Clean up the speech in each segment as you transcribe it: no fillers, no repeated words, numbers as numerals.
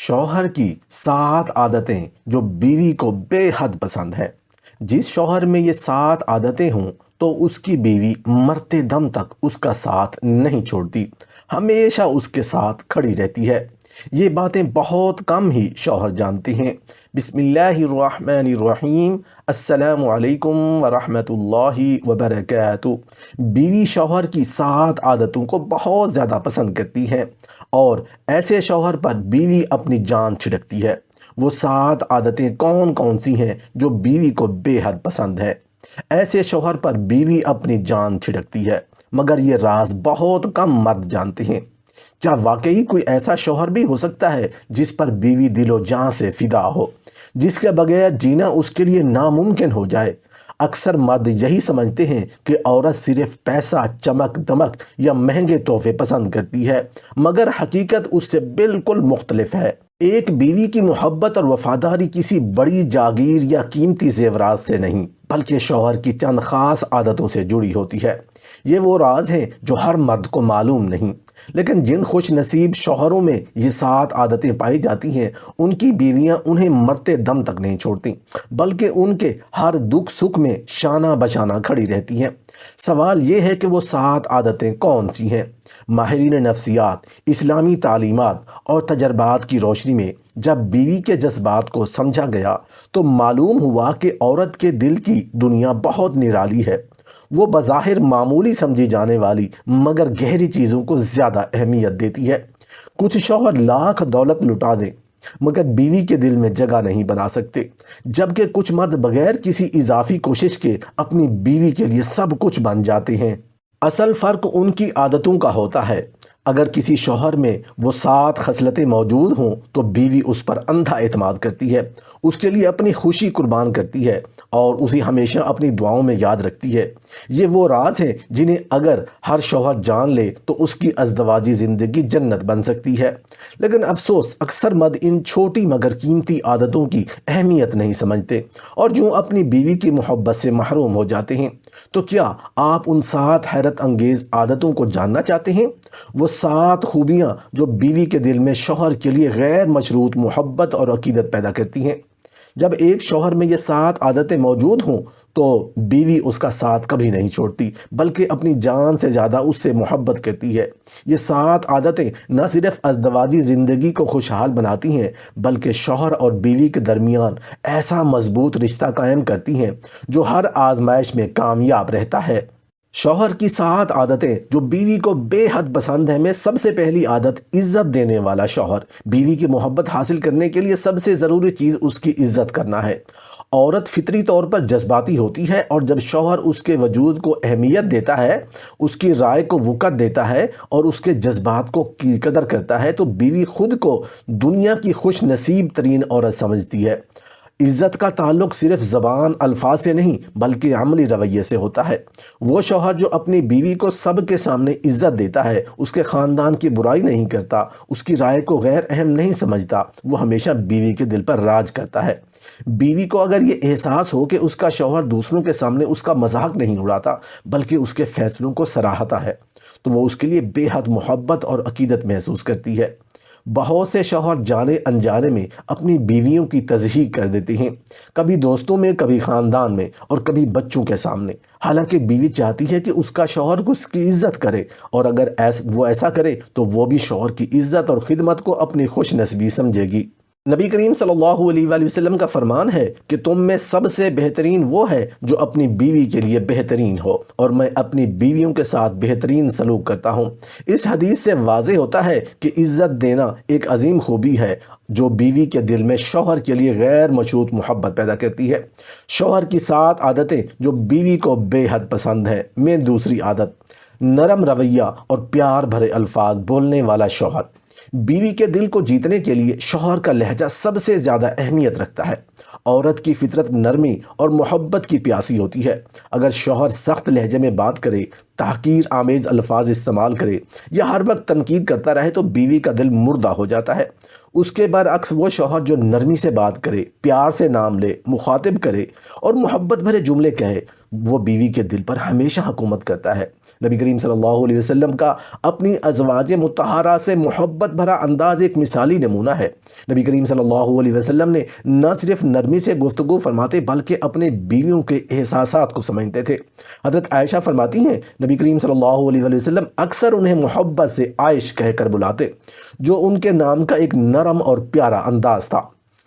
شوہر کی 7 عادتیں جو بیوی کو بے حد پسند ہیں۔ جس شوہر میں یہ 7 عادتیں ہوں تو اس کی بیوی مرتے دم تک اس کا ساتھ نہیں چھوڑتی، ہمیشہ اس کے ساتھ کھڑی رہتی ہے۔ یہ باتیں بہت کم ہی شوہر جانتے ہیں۔ بسم اللہ الرحمن الرحیم۔ السلام علیکم ورحمۃ اللہ وبرکاتہ۔ بیوی شوہر کی 7 عادتوں کو بہت زیادہ پسند کرتی ہے اور ایسے شوہر پر بیوی اپنی جان چھڑکتی ہے۔ وہ 7 عادتیں کون کون سی ہیں جو بیوی کو بے حد پسند ہے؟ ایسے شوہر پر بیوی اپنی جان چھڑکتی ہے، مگر یہ راز بہت کم مرد جانتے ہیں۔ کیا واقعی کوئی ایسا شوہر بھی ہو سکتا ہے جس پر بیوی دل و جان سے فدا ہو، جس کے بغیر جینا اس کے لیے ناممکن ہو جائے؟ اکثر مرد یہی سمجھتے ہیں کہ عورت صرف پیسہ، چمک دمک یا مہنگے تحفے پسند کرتی ہے، مگر حقیقت اس سے بالکل مختلف ہے۔ ایک بیوی کی محبت اور وفاداری کسی بڑی جاگیر یا قیمتی زیورات سے نہیں، بلکہ شوہر کی چند خاص عادتوں سے جڑی ہوتی ہے۔ یہ وہ راز ہیں جو ہر مرد کو معلوم نہیں، لیکن جن خوش نصیب شوہروں میں یہ 7 عادتیں پائی جاتی ہیں، ان کی بیویاں انہیں مرتے دم تک نہیں چھوڑتی، بلکہ ان کے ہر دکھ سکھ میں شانہ بشانہ کھڑی رہتی ہیں۔ سوال یہ ہے کہ وہ 7 عادتیں کون سی ہیں؟ ماہرین نفسیات، اسلامی تعلیمات اور تجربات کی روشنی میں جب بیوی کے جذبات کو سمجھا گیا تو معلوم ہوا کہ عورت کے دل کی دنیا بہت نرالی ہے۔ وہ بظاہر معمولی سمجھی جانے والی مگر گہری چیزوں کو زیادہ اہمیت دیتی ہے۔ کچھ شوہر لاکھ دولت لٹا دیں مگر بیوی کے دل میں جگہ نہیں بنا سکتے، جبکہ کچھ مرد بغیر کسی اضافی کوشش کے اپنی بیوی کے لیے سب کچھ بن جاتے ہیں۔ اصل فرق ان کی عادتوں کا ہوتا ہے۔ اگر کسی شوہر میں وہ 7 خصلتیں موجود ہوں تو بیوی اس پر اندھا اعتماد کرتی ہے، اس کے لیے اپنی خوشی قربان کرتی ہے اور اسے ہمیشہ اپنی دعاؤں میں یاد رکھتی ہے۔ یہ وہ راز ہیں جنہیں اگر ہر شوہر جان لے تو اس کی ازدواجی زندگی جنت بن سکتی ہے۔ لیکن افسوس، اکثر مرد ان چھوٹی مگر قیمتی عادتوں کی اہمیت نہیں سمجھتے اور جو اپنی بیوی کی محبت سے محروم ہو جاتے ہیں۔ تو کیا آپ ان 7 حیرت انگیز عادتوں کو جاننا چاہتے ہیں؟ وہ 7 خوبیاں جو بیوی کے دل میں شوہر کے لیے غیر مشروط محبت اور عقیدت پیدا کرتی ہیں۔ جب ایک شوہر میں یہ 7 عادتیں موجود ہوں تو بیوی اس کا ساتھ کبھی نہیں چھوڑتی، بلکہ اپنی جان سے زیادہ اس سے محبت کرتی ہے۔ یہ 7 عادتیں نہ صرف ازدواجی زندگی کو خوشحال بناتی ہیں بلکہ شوہر اور بیوی کے درمیان ایسا مضبوط رشتہ قائم کرتی ہیں جو ہر آزمائش میں کامیاب رہتا ہے۔ شوہر کی 7 عادتیں جو بیوی کو بے حد پسند ہیں میں سب سے پہلی عادت، عزت دینے والا شوہر۔ بیوی کی محبت حاصل کرنے کے لیے سب سے ضروری چیز اس کی عزت کرنا ہے۔ عورت فطری طور پر جذباتی ہوتی ہے اور جب شوہر اس کے وجود کو اہمیت دیتا ہے، اس کی رائے کو وقت دیتا ہے اور اس کے جذبات کو کی قدر کرتا ہے تو بیوی خود کو دنیا کی خوش نصیب ترین عورت سمجھتی ہے۔ عزت کا تعلق صرف زبان الفاظ سے نہیں بلکہ عملی رویے سے ہوتا ہے۔ وہ شوہر جو اپنی بیوی کو سب کے سامنے عزت دیتا ہے، اس کے خاندان کی برائی نہیں کرتا، اس کی رائے کو غیر اہم نہیں سمجھتا، وہ ہمیشہ بیوی کے دل پر راج کرتا ہے۔ بیوی کو اگر یہ احساس ہو کہ اس کا شوہر دوسروں کے سامنے اس کا مذاق نہیں اڑاتا بلکہ اس کے فیصلوں کو سراہتا ہے تو وہ اس کے لیے بے حد محبت اور عقیدت محسوس کرتی ہے۔ بہت سے شوہر جانے انجانے میں اپنی بیویوں کی تضحیق کر دیتے ہیں، کبھی دوستوں میں، کبھی خاندان میں اور کبھی بچوں کے سامنے، حالانکہ بیوی چاہتی ہے کہ اس کا شوہر اس کی عزت کرے، اور اگر وہ ایسا کرے تو وہ بھی شوہر کی عزت اور خدمت کو اپنی خوش نصیبی سمجھے گی۔ نبی کریم صلی اللہ علیہ وآلہ وسلم کا فرمان ہے کہ تم میں سب سے بہترین وہ ہے جو اپنی بیوی کے لیے بہترین ہو، اور میں اپنی بیویوں کے ساتھ بہترین سلوک کرتا ہوں۔ اس حدیث سے واضح ہوتا ہے کہ عزت دینا ایک عظیم خوبی ہے جو بیوی کے دل میں شوہر کے لیے غیر مشروط محبت پیدا کرتی ہے۔ شوہر کی 7 عادتیں جو بیوی کو بے حد پسند ہیں میں دوسری عادت، نرم رویہ اور پیار بھرے الفاظ بولنے والا شوہر۔ بیوی کے دل کو جیتنے کے لیے شوہر کا لہجہ سب سے زیادہ اہمیت رکھتا ہے۔ عورت کی فطرت نرمی اور محبت کی پیاسی ہوتی ہے۔ اگر شوہر سخت لہجے میں بات کرے، تحقیر آمیز الفاظ استعمال کرے یا ہر وقت تنقید کرتا رہے تو بیوی کا دل مردہ ہو جاتا ہے۔ اس کے برعکس وہ شوہر جو نرمی سے بات کرے، پیار سے نام لے، مخاطب کرے اور محبت بھرے جملے کہے، وہ بیوی کے دل پر ہمیشہ حکومت کرتا ہے۔ نبی کریم صلی اللہ علیہ وسلم کا اپنی ازواج مطہرہ سے محبت بھرا انداز ایک مثالی نمونہ ہے۔ نبی کریم صلی اللہ علیہ وسلم نے نہ صرف نرمی سے گفتگو فرماتے بلکہ اپنے بیویوں کے احساسات کو سمجھتے تھے۔ حضرت عائشہ فرماتی ہیں نبی کریم صلی اللہ علیہ وسلم اکثر انہیں محبت سے عائش کہہ کر بلاتے، جو ان کے نام کا ایک نرم اور پیارا انداز تھا۔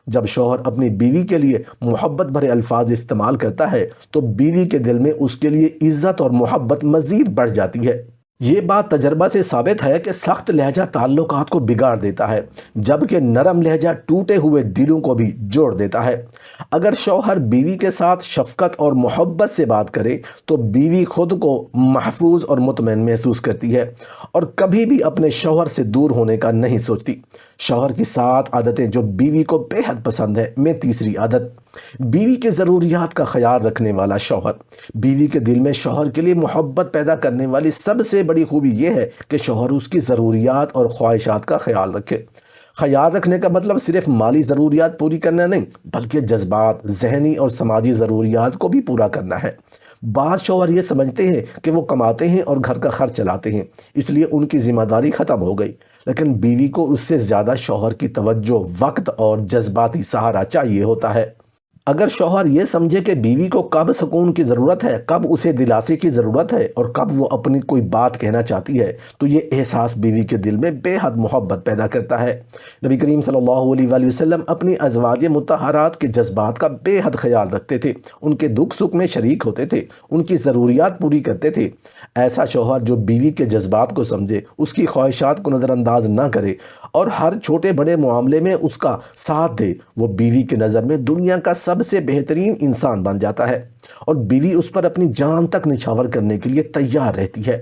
جب شوہر اپنی بیوی کے لیے محبت بھرے الفاظ استعمال کرتا ہے تو بیوی کے دل میں اس کے لیے عزت اور محبت مزید بڑھ جاتی ہے۔ یہ بات تجربہ سے ثابت ہے کہ سخت لہجہ تعلقات کو بگاڑ دیتا ہے، جبکہ نرم لہجہ ٹوٹے ہوئے دلوں کو بھی جوڑ دیتا ہے۔ اگر شوہر بیوی کے ساتھ شفقت اور محبت سے بات کرے تو بیوی خود کو محفوظ اور مطمئن محسوس کرتی ہے اور کبھی بھی اپنے شوہر سے دور ہونے کا نہیں سوچتی۔ شوہر کی 7 عادتیں جو بیوی کو بے حد پسند ہے میں تیسری عادت، بیوی کے ضروریات کا خیال رکھنے والا شوہر۔ بیوی کے دل میں شوہر کے لیے محبت پیدا کرنے والی سب سے بڑی خوبی یہ ہے کہ شوہر اس کی ضروریات اور خواہشات کا خیال رکھے۔ خیال رکھنے کا مطلب صرف مالی ضروریات پوری کرنا نہیں، بلکہ جذبات، ذہنی اور سماجی ضروریات کو بھی پورا کرنا ہے۔ بعض شوہر یہ سمجھتے ہیں کہ وہ کماتے ہیں اور گھر کا خرچ چلاتے ہیں، اس لیے ان کی ذمہ داری ختم ہو گئی، لیکن بیوی کو اس سے زیادہ شوہر کی توجہ، وقت اور جذباتی سہارا چاہیے ہوتا ہے۔ اگر شوہر یہ سمجھے کہ بیوی کو کب سکون کی ضرورت ہے، کب اسے دلاسے کی ضرورت ہے اور کب وہ اپنی کوئی بات کہنا چاہتی ہے، تو یہ احساس بیوی کے دل میں بے حد محبت پیدا کرتا ہے۔ نبی کریم صلی اللہ علیہ وسلم اپنی ازواج مطہرات کے جذبات کا بے حد خیال رکھتے تھے، ان کے دکھ سکھ میں شریک ہوتے تھے، ان کی ضروریات پوری کرتے تھے۔ ایسا شوہر جو بیوی کے جذبات کو سمجھے، اس کی خواہشات کو نظر انداز نہ کرے اور ہر چھوٹے بڑے معاملے میں اس کا ساتھ دے، وہ بیوی کی نظر میں دنیا کا سب سے بہترین انسان بن جاتا ہے اور بیوی اس پر اپنی جان تک نچھاور کرنے کے لیے تیار رہتی ہے۔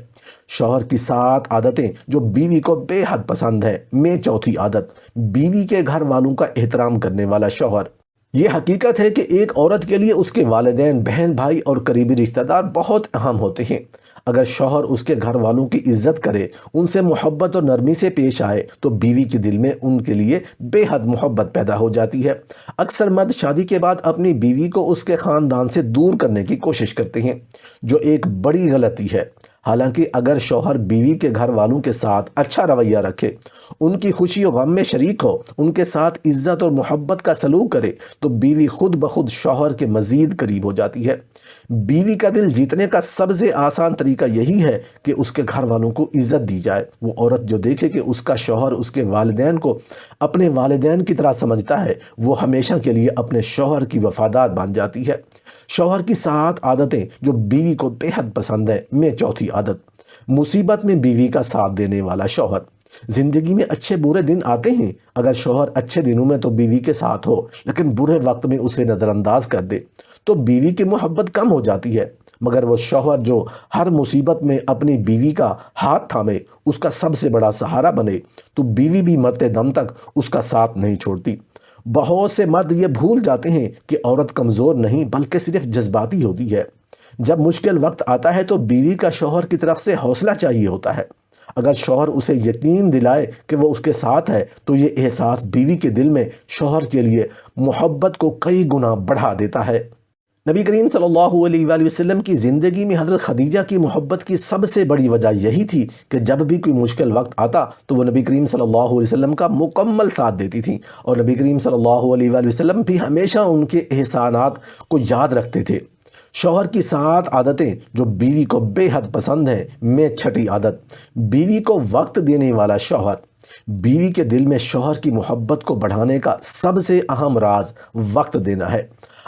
شوہر کی 7 عادتیں جو بیوی کو بے حد پسند ہے میں چوتھی عادت، بیوی کے گھر والوں کا احترام کرنے والا شوہر۔ یہ حقیقت ہے کہ ایک عورت کے لیے اس کے والدین، بہن بھائی اور قریبی رشتہ دار بہت اہم ہوتے ہیں۔ اگر شوہر اس کے گھر والوں کی عزت کرے، ان سے محبت اور نرمی سے پیش آئے تو بیوی کے دل میں ان کے لیے بے حد محبت پیدا ہو جاتی ہے۔ اکثر مرد شادی کے بعد اپنی بیوی کو اس کے خاندان سے دور کرنے کی کوشش کرتے ہیں، جو ایک بڑی غلطی ہے۔ حالانکہ اگر شوہر بیوی کے گھر والوں کے ساتھ اچھا رویہ رکھے، ان کی خوشی و غم میں شریک ہو، ان کے ساتھ عزت اور محبت کا سلوک کرے تو بیوی خود بخود شوہر کے مزید قریب ہو جاتی ہے۔ بیوی کا دل جیتنے کا سب سے آسان طریقہ یہی ہے کہ اس کے گھر والوں کو عزت دی جائے۔ وہ عورت جو دیکھے کہ اس کا شوہر اس کے والدین کو اپنے والدین کی طرح سمجھتا ہے، وہ ہمیشہ کے لیے اپنے شوہر کی وفادار بن جاتی ہے۔ شوہر کی 7 عادتیں جو بیوی کو بے حد پسند ہے میں چوتھی عادت، مصیبت میں بیوی کا ساتھ دینے والا شوہر۔ زندگی میں اچھے برے دن آتے ہیں، اگر شوہر اچھے دنوں میں تو بیوی کے ساتھ ہو لیکن برے وقت میں اسے نظر انداز کر دے تو بیوی کی محبت کم ہو جاتی ہے۔ مگر وہ شوہر جو ہر مصیبت میں اپنی بیوی کا ہاتھ تھامے، اس کا سب سے بڑا سہارا بنے، تو بیوی بھی مرتے دم تک اس کا ساتھ نہیں چھوڑتی۔ بہت سے مرد یہ بھول جاتے ہیں کہ عورت کمزور نہیں بلکہ صرف جذباتی ہوتی ہے۔ جب مشکل وقت آتا ہے تو بیوی کا شوہر کی طرف سے حوصلہ چاہیے ہوتا ہے۔ اگر شوہر اسے یقین دلائے کہ وہ اس کے ساتھ ہے تو یہ احساس بیوی کے دل میں شوہر کے لیے محبت کو کئی گنا بڑھا دیتا ہے۔ نبی کریم صلی اللہ علیہ وآلہ وسلم کی زندگی میں حضرت خدیجہ کی محبت کی سب سے بڑی وجہ یہی تھی کہ جب بھی کوئی مشکل وقت آتا تو وہ نبی کریم صلی اللہ علیہ وسلم کا مکمل ساتھ دیتی تھیں، اور نبی کریم صلی اللہ علیہ وآلہ وسلم بھی ہمیشہ ان کے احسانات کو یاد رکھتے تھے۔ شوہر کی 7 عادتیں جو بیوی کو بے حد پسند ہیں میں چھٹی عادت، بیوی کو وقت دینے والا شوہر۔ بیوی کے دل میں شوہر کی محبت کو بڑھانے کا سب سے اہم راز وقت دینا ہے۔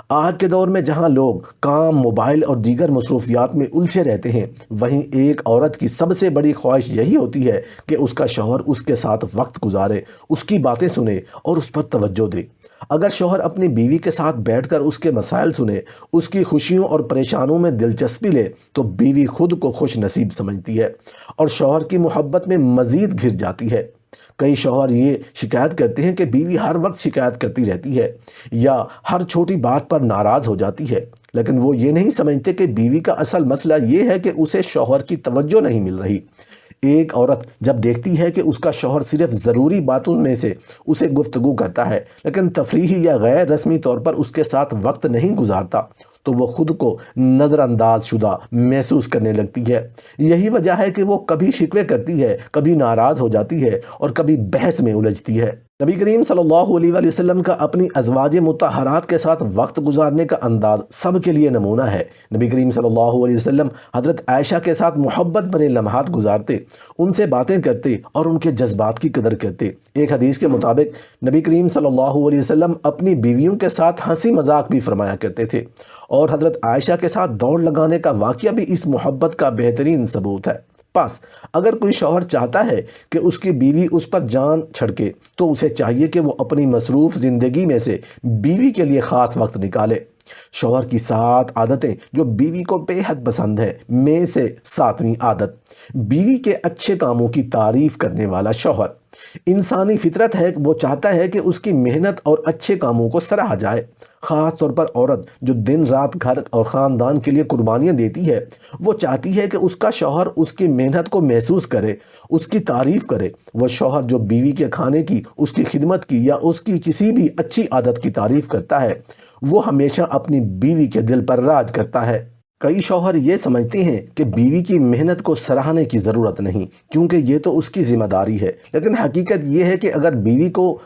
آج کے دور میں جہاں لوگ کام، موبائل اور دیگر مصروفیات میں الجھے رہتے ہیں، وہیں ایک عورت کی سب سے بڑی خواہش یہی ہوتی ہے کہ اس کا شوہر اس کے ساتھ وقت گزارے، اس کی باتیں سنے اور اس پر توجہ دے۔ اگر شوہر اپنی بیوی کے ساتھ بیٹھ کر اس کے مسائل سنے، اس کی خوشیوں اور پریشانوں میں دلچسپی لے تو بیوی خود کو خوش نصیب سمجھتی ہے اور شوہر کی محبت میں مزید گر جاتی ہے۔ کئی شوہر یہ شکایت کرتے ہیں کہ بیوی ہر وقت شکایت کرتی رہتی ہے یا ہر چھوٹی بات پر ناراض ہو جاتی ہے، لیکن وہ یہ نہیں سمجھتے کہ بیوی کا اصل مسئلہ یہ ہے کہ اسے شوہر کی توجہ نہیں مل رہی۔ ایک عورت جب دیکھتی ہے کہ اس کا شوہر صرف ضروری باتوں میں سے اسے گفتگو کرتا ہے لیکن تفریحی یا غیر رسمی طور پر اس کے ساتھ وقت نہیں گزارتا تو وہ خود کو نظر انداز شدہ محسوس کرنے لگتی ہے۔ یہی وجہ ہے کہ وہ کبھی شکوے کرتی ہے، کبھی ناراض ہو جاتی ہے اور کبھی بحث میں الجھتی ہے۔ نبی کریم صلی اللہ علیہ وآلہ وسلم کا اپنی ازواج مطہرات کے ساتھ وقت گزارنے کا انداز سب کے لیے نمونہ ہے۔ نبی کریم صلی اللہ علیہ وسلم حضرت عائشہ کے ساتھ محبت بھرے لمحات گزارتے، ان سے باتیں کرتے اور ان کے جذبات کی قدر کرتے۔ ایک حدیث کے مطابق نبی کریم صلی اللہ علیہ وسلم اپنی بیویوں کے ساتھ ہنسی مذاق بھی فرمایا کرتے تھے، اور حضرت عائشہ کے ساتھ دوڑ لگانے کا واقعہ بھی اس محبت کا بہترین ثبوت ہے۔ پس اگر کوئی شوہر چاہتا ہے کہ اس کی بیوی اس پر جان چھڑکے تو اسے چاہیے کہ وہ اپنی مصروف زندگی میں سے بیوی کے لیے خاص وقت نکالے۔ شوہر کی 7 عادتیں جو بیوی کو بے حد پسند ہے، میں سے 7ویں عادت، بیوی کے اچھے کاموں کی تعریف کرنے والا شوہر۔ انسانی فطرت ہے، وہ چاہتا ہے کہ اس کی محنت اور اچھے کاموں کو سراہا جائے۔ خاص طور پر عورت جو دن رات گھر اور خاندان کے لیے قربانیاں دیتی ہے، وہ چاہتی ہے کہ اس کا شوہر اس کی محنت کو محسوس کرے، اس کی تعریف کرے۔ وہ شوہر جو بیوی کے کھانے کی، اس کی خدمت کی یا اس کی کسی بھی اچھی عادت کی تعریف کرتا ہے، وہ ہمیشہ اپنی بیوی کے دل پر راج کرتا ہے۔ کئی شوہر یہ سمجھتے ہیں کہ بیوی کی محنت کو سراہنے کی ضرورت نہیں کیونکہ یہ تو اس کی ذمہ داری ہے، لیکن حقیقت یہ ہے کہ اگر بیوی کو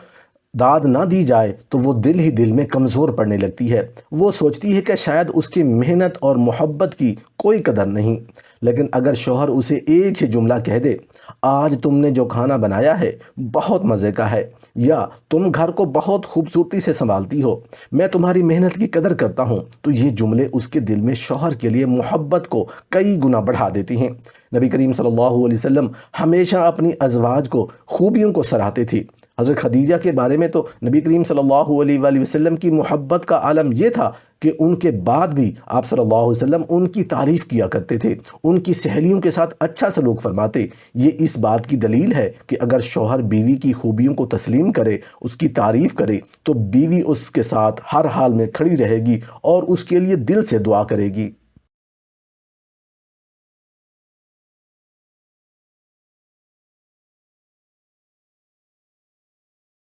داد نہ دی جائے تو وہ دل ہی دل میں کمزور پڑنے لگتی ہے۔ وہ سوچتی ہے کہ شاید اس کی محنت اور محبت کی کوئی قدر نہیں۔ لیکن اگر شوہر اسے ایک ہی جملہ کہہ دے، آج تم نے جو کھانا بنایا ہے بہت مزے کا ہے، یا تم گھر کو بہت خوبصورتی سے سنبھالتی ہو، میں تمہاری محنت کی قدر کرتا ہوں، تو یہ جملے اس کے دل میں شوہر کے لیے محبت کو کئی گنا بڑھا دیتی ہیں۔ نبی کریم صلی اللہ علیہ وسلم ہمیشہ اپنی ازواج کو خوبیوں کو سراہتے تھے۔ حضرت خدیجہ کے بارے میں تو نبی کریم صلی اللہ علیہ وآلہ وسلم کی محبت کا عالم یہ تھا کہ ان کے بعد بھی آپ صلی اللہ علیہ وسلم ان کی تعریف کیا کرتے تھے، ان کی سہیلیوں کے ساتھ اچھا سلوک فرماتے۔ یہ اس بات کی دلیل ہے کہ اگر شوہر بیوی کی خوبیوں کو تسلیم کرے، اس کی تعریف کرے، تو بیوی اس کے ساتھ ہر حال میں کھڑی رہے گی اور اس کے لیے دل سے دعا کرے گی۔